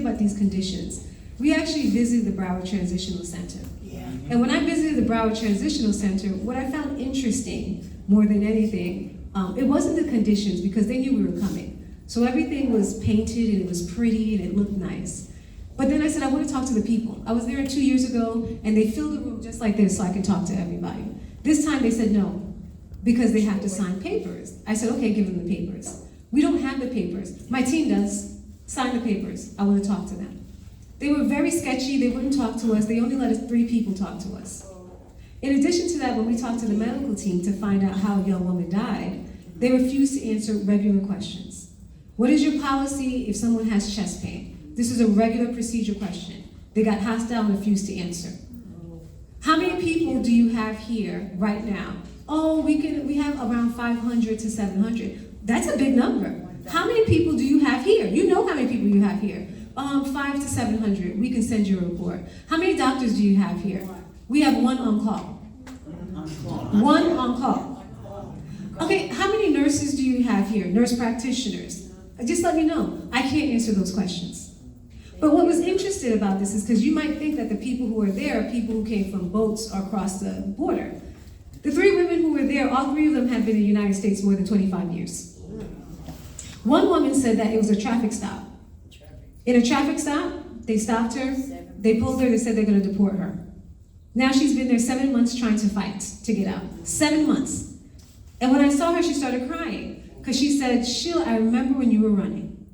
about these conditions. We actually visited the Broward Transitional Center. And when I visited the Broward Transitional Center, what I found interesting more than anything, it wasn't the conditions, because they knew we were coming. So everything was painted and it was pretty and it looked nice. But then I said, I want to talk to the people. I was there 2 years ago and they filled the room just like this so I could talk to everybody. This time they said no, because they have to sign papers. I said, okay, give them the papers. We don't have the papers. My team does. Sign the papers. I want to talk to them. They were very sketchy. They wouldn't talk to us. They only let us 3 people talk to us. In addition to that, when we talked to the medical team to find out how a young woman died, they refused to answer regular questions. What is your policy if someone has chest pain? This is a regular procedure question. They got hostile and refused to answer. How many people do you have here right now? Oh, we have around 500 to 700. That's a big number. How many people do you have here? You know how many people you have here. 5 to 700. We can send you a report. How many doctors do you have here? We have 1 on call. 1 on call. Okay, how many nurses do you have here? Nurse practitioners. Just let me know. I can't answer those questions. But what was interesting about this is because you might think that the people who are there are people who came from boats or across the border. The 3 women who were there, all 3 of them have been in the United States more than 25 years. One woman said that it was a traffic stop. In a traffic stop, they stopped her, they pulled her, they said they're going to deport her. Now she's been there 7 months trying to fight to get out. 7 months. And when I saw her, she started crying. Because she said, Sheila, I remember when you were running.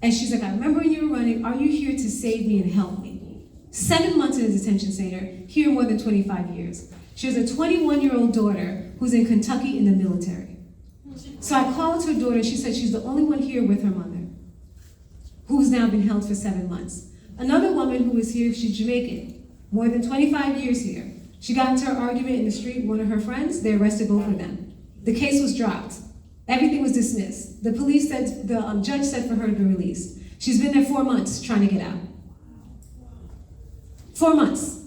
And she's like, I remember when you were running. Are you here to save me and help me? 7 months in a detention center, here more than 25 years. She has a 21-year-old daughter who's in Kentucky in the military. So I called her daughter, and she said she's the only one here with her mother, who's now been held for 7 months. Another woman who is here, she's Jamaican, more than 25 years here. She got into an argument in the street with one of her friends. They arrested both of them. The case was dropped. Everything was dismissed. The police said, the judge said for her to be released. She's been there 4 months trying to get out. 4 months.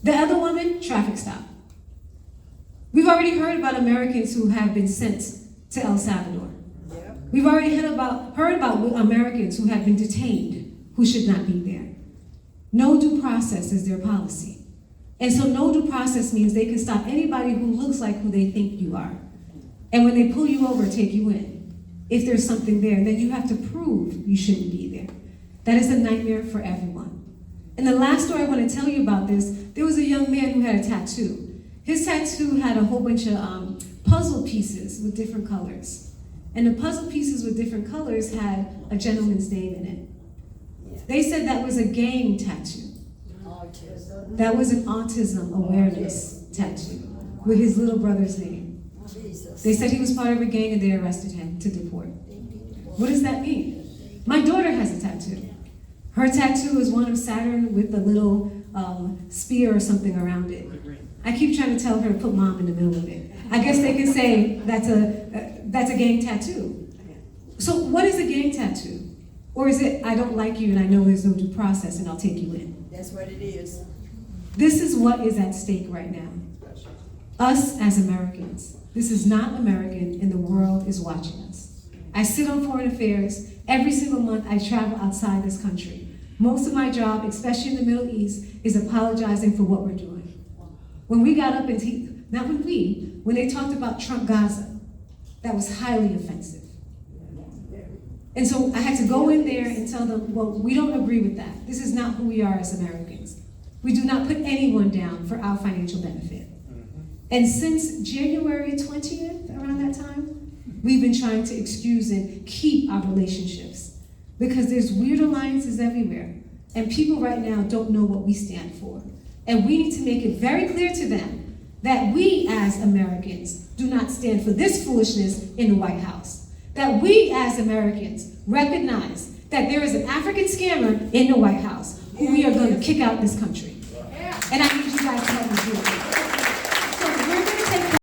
The other woman, traffic stop. We've already heard about Americans who have been sent to El Salvador. We've already heard about Americans who have been detained who should not be there. No due process is their policy. And so no due process means they can stop anybody who looks like who they think you are. And when they pull you over, take you in. If there's something there, then you have to prove you shouldn't be there. That is a nightmare for everyone. And the last story I want to tell you about this, there was a young man who had a tattoo. His tattoo had a whole bunch of puzzle pieces with different colors. And the puzzle pieces with different colors had a gentleman's name in it. They said that was a gang tattoo. That was an autism awareness tattoo with his little brother's name. They said he was part of a gang and they arrested him to deport. What does that mean? My daughter has a tattoo. Her tattoo is one of Saturn with a little spear or something around it. I keep trying to tell her to put mom in the middle of it. I guess they can say that's a gang tattoo. So what is a gang tattoo? Or is it, I don't like you and I know there's no due process and I'll take you in? That's what it is. This is what is at stake right now. Us as Americans. This is not American and the world is watching us. I sit on foreign affairs. Every single month I travel outside this country. Most of my job, especially in the Middle East, is apologizing for what we're doing. When we got up and, when they talked about Trump Gaza, that was highly offensive. And so I had to go in there and tell them, well, we don't agree with that. This is not who we are as Americans. We do not put anyone down for our financial benefit. And since January 20th, around that time, we've been trying to excuse and keep our relationships because there's weird alliances everywhere. And people right now don't know what we stand for. And we need to make it very clear to them that we as Americans do not stand for this foolishness in the White House. That we as Americans recognize that there is an African scammer in the White House who we are going to kick out this country. And I need you guys to help me do it.